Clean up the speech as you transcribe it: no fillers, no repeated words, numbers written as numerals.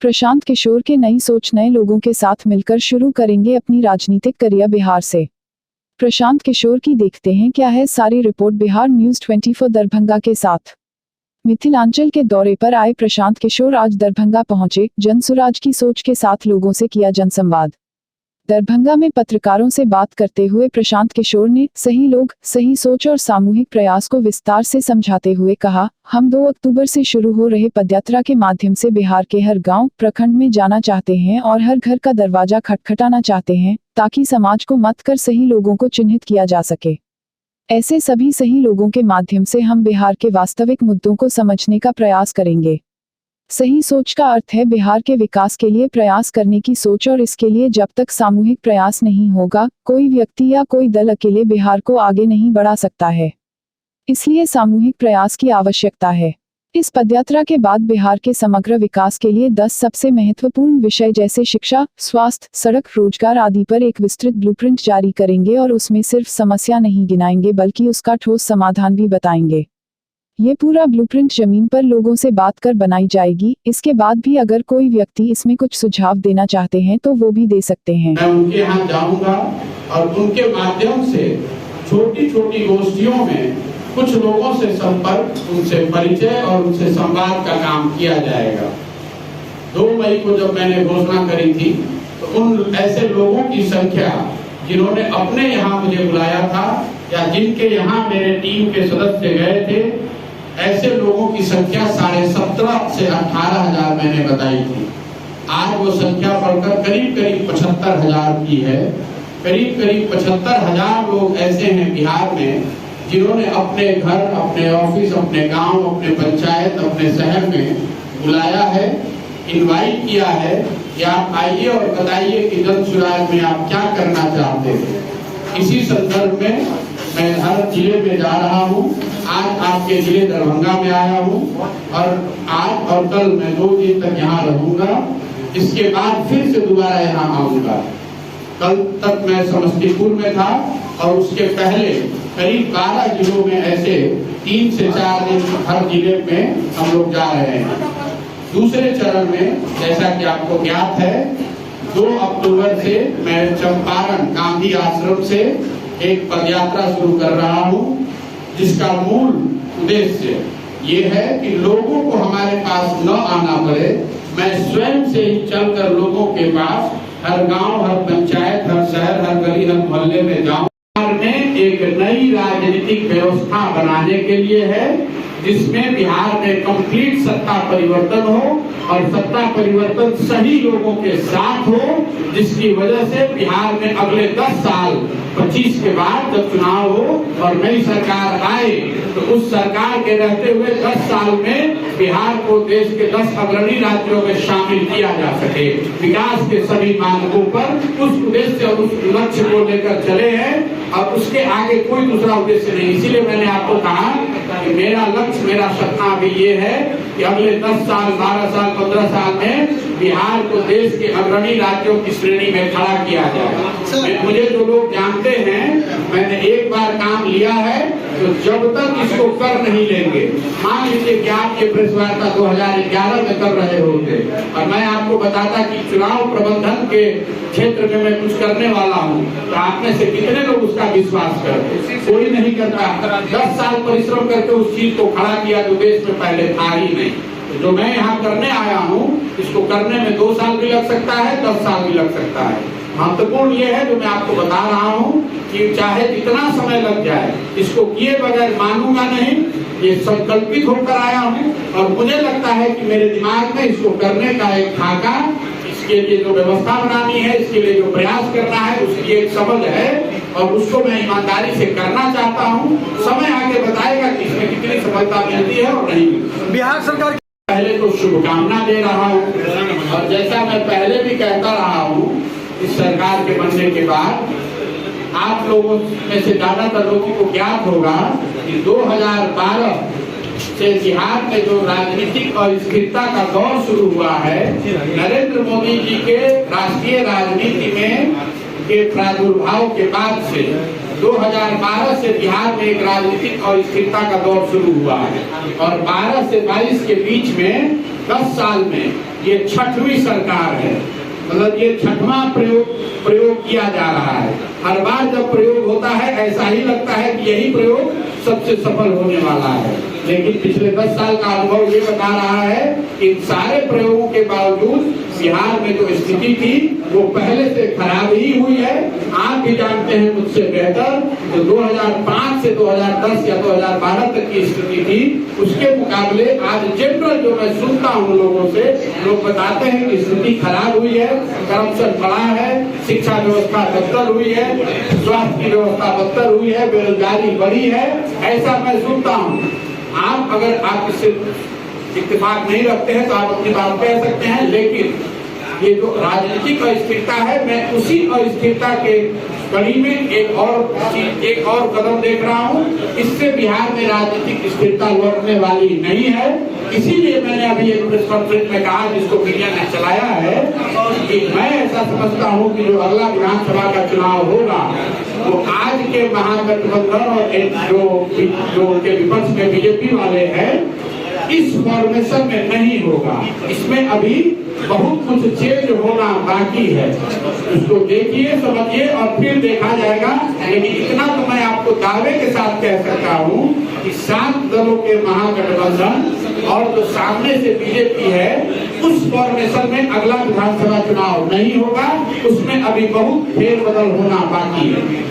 प्रशांत किशोर के नई सोच नए लोगों के साथ मिलकर शुरू करेंगे अपनी राजनीतिक करियर बिहार से। प्रशांत किशोर की देखते हैं क्या है सारी रिपोर्ट बिहार न्यूज 24 दरभंगा के साथ। मिथिलांचल के दौरे पर आए प्रशांत किशोर आज दरभंगा पहुंचे। जनसुराज की सोच के साथ लोगों से किया जनसंवाद। दरभंगा में पत्रकारों से बात करते हुए प्रशांत किशोर ने सही लोग, सही सोच और सामूहिक प्रयास को विस्तार से समझाते हुए कहा, हम 2 अक्टूबर से शुरू हो रहे पदयात्रा के माध्यम से बिहार के हर गांव, प्रखंड में जाना चाहते हैं और हर घर का दरवाजा खटखटाना चाहते हैं, ताकि समाज को मत कर सही लोगों को चिन्हित किया जा सके। ऐसे सभी सही लोगों के माध्यम से हम बिहार के वास्तविक मुद्दों को समझने का प्रयास करेंगे। सही सोच का अर्थ है बिहार के विकास के लिए प्रयास करने की सोच, और इसके लिए जब तक सामूहिक प्रयास नहीं होगा, कोई व्यक्ति या कोई दल अकेले बिहार को आगे नहीं बढ़ा सकता है। इसलिए सामूहिक प्रयास की आवश्यकता है। इस पदयात्रा के बाद बिहार के समग्र विकास के लिए 10 सबसे महत्वपूर्ण विषय जैसे शिक्षा, स्वास्थ्य, सड़क, रोजगार आदि पर एक विस्तृत ब्लूप्रिंट जारी करेंगे और उसमें सिर्फ समस्या नहीं गिनाएंगे बल्कि उसका ठोस समाधान भी बताएंगे। ये पूरा ब्लूप्रिंट जमीन पर लोगों से बात कर बनाई जाएगी। इसके बाद भी अगर कोई व्यक्ति इसमें कुछ सुझाव देना चाहते हैं तो वो भी दे सकते हैं। मैं उनके यहाँ जाऊंगा और उनके माध्यम से छोटी छोटी गोष्ठियों में कुछ लोगों से संपर्क, उनसे परिचय और उनसे संवाद का काम किया जाएगा। 2 मई को जब मैंने घोषणा करी थी तो उन ऐसे लोगों की संख्या जिन्होंने अपने यहाँ मुझे बुलाया था या जिनके यहाँ मेरे टीम के सदस्य गए थे, ऐसे लोगों की संख्या 17.5 से 18,000 मैंने बताई थी। आज वो संख्या बढ़कर करीब 75,000 की है। करीब 75,000 लोग ऐसे हैं बिहार में जिन्होंने अपने घर, अपने ऑफिस, अपने गांव, अपने पंचायत, अपने शहर में बुलाया है, इनवाइट किया है कि आप आइए और बताइए कि जनसुराज में आप क्या करना चाहते हैं। इसी संदर्भ में मैं हर जिले में जा रहा हूँ। आज आपके जिले दरभंगा में आया हूँ और आज और कल मैं 2 दिन तक यहाँ रहूंगा। इसके बाद फिर से दोबारा यहाँ आऊंगा। कल तक मैं समस्तीपुर में था और उसके पहले करीब 12 जिलों में ऐसे 3 से 4 दिन हर जिले में हम लोग जा रहे हैं। दूसरे चरण में जैसा कि आपको ज्ञात है 2 अक्टूबर से मैं चंपारण गांधी आश्रम से एक पदयात्रा शुरू कर रहा हूँ, जिसका मूल उद्देश्य ये है कि लोगों को हमारे पास न आना पड़े। मैं स्वयं से ही चलकर लोगों के पास हर गांव, हर पंचायत, हर शहर, हर गली, हर मोहल्ले में जाऊं। बिहार में एक नई राजनीतिक व्यवस्था बनाने के लिए है जिसमें बिहार में कंप्लीट सत्ता परिवर्तन हो और सत्ता परिवर्तन सही लोगों के साथ हो, जिसकी वजह से बिहार में अगले 10 साल 25 के बाद जब चुनाव हो और नई सरकार आए तो उस सरकार के रहते हुए 10 साल में बिहार को देश के 10 अग्रणी राज्यों में शामिल किया जा सके। विकास के सभी मानकों पर उस उद्देश्य और उस लक्ष्य को लेकर चले हैं और उसके आगे कोई दूसरा उद्देश्य नहीं। इसीलिए मैंने आपको कहा कि मेरा लक्ष्य, मेरा सपना भी ये है कि अगले 10 साल, 12 साल, 15 साल में बिहार को देश के अग्रणी राज्यों की श्रेणी में खड़ा किया जाए। मुझे जो लोग जानते हैं, मैंने एक बार काम लिया है तो जब तक इसको कर नहीं लेंगे, मान लीजिए कि आप ये प्रेस वार्ता 2011 में कर रहे होते और मैं आपको बताता कि चुनाव प्रबंधन के क्षेत्र में मैं कुछ करने वाला हूँ, तो आप में से कितने लोग उसका विश्वास करते? कोई नहीं करता। 10 साल परिश्रम करके उस चीज को खड़ा किया जो देश में पहले था ही नहीं। जो मैं यहाँ करने आया हूँ, इसको करने में 2 साल भी लग सकता है, 10 साल भी लग सकता है। महत्वपूर्ण ये है जो मैं आपको बता रहा हूँ कि चाहे जितना समय लग जाए, इसको किए बगैर मानूंगा नहीं। ये संकल्पित होकर आया हूँ और मुझे लगता है कि मेरे दिमाग में इसको करने का एक खाका, इसके लिए जो व्यवस्था बनानी है, इसके लिए जो प्रयास करना है, उसकी एक समझ है और उसको मैं ईमानदारी से करना चाहता हूँ। समय आगे बताएगा कि इसमें कितनी सफलता मिलती है और नहीं। बिहार सरकार पहले तो शुभकामना दे रहा हूँ और जैसा मैं पहले भी कहता रहा हूँ, इस सरकार के बनने के बाद आप लोगों में से ज्यादातर लोगों को ज्ञात होगा कि 2012 से बिहार में जो राजनीतिक अस्थिरता का दौर शुरू हुआ है, नरेंद्र मोदी जी के राष्ट्रीय राजनीति में के प्रादुर्भाव के बाद से 2012 से बिहार में एक राजनीतिक अस्थिरता का दौर शुरू हुआ है और 12 से 22 के बीच में 10 साल में ये 6वीं सरकार है। मतलब ये 6वां प्रयोग किया जा रहा है। हर बार जब प्रयोग होता है ऐसा ही लगता है कि यही प्रयोग सबसे सफल होने वाला है, लेकिन पिछले 10 साल का अनुभव ये बता रहा है कि इन सारे प्रयोगों के बावजूद बिहार में जो स्थिति थी वो पहले से खराब ही हुई है। आप भी जानते हैं मुझसे बेहतर, तो 2005 से 2010 या 2012 तक की स्थिति थी, उसके मुकाबले आज जनरल जो मैं सुनता हूँ लोगों से, लोग बताते हैं कि स्थिति खराब हुई है, करप्शन बढ़ा है, शिक्षा व्यवस्था बदतर हुई है, स्वास्थ्य की व्यवस्था बदतर हुई है, बेरोजगारी बढ़ी है, ऐसा मैं सुनता हूँ। आप अगर आप इससे इत्तेफाक नहीं रखते हैं तो आप अपनी बात कह सकते हैं, लेकिन ये जो राजनीतिक अस्थिरता है, मैं उसी अस्थिरता के कड़ी में एक और कदम देख रहा हूँ। इससे बिहार में राजनीतिक स्थिरता लौटने वाली नहीं है। इसीलिए मैंने अभी एक प्रेस कॉन्फ्रेंस में कहा, जिसको मीडिया ने चलाया है, कि मैं ऐसा समझता हूँ कि जो अगला विधानसभा का चुनाव होगा वो आज के महागठबंधन और जो उनके विपक्ष में बीजेपी वाले हैं, इस फॉर्मेशन में नहीं होगा। इसमें अभी बहुत कुछ चेंज होना बाकी है। उसको देखिए, समझिए और फिर देखा जाएगा। लेकिन इतना तो मैं आपको दावे के साथ कह सकता हूँ कि 7 दलों के महागठबंधन और जो सामने से बीजेपी है, उस फॉर्मेशन में अगला विधानसभा चुनाव नहीं होगा। उसमें अभी बहुत फेरबदल होना बाकी है।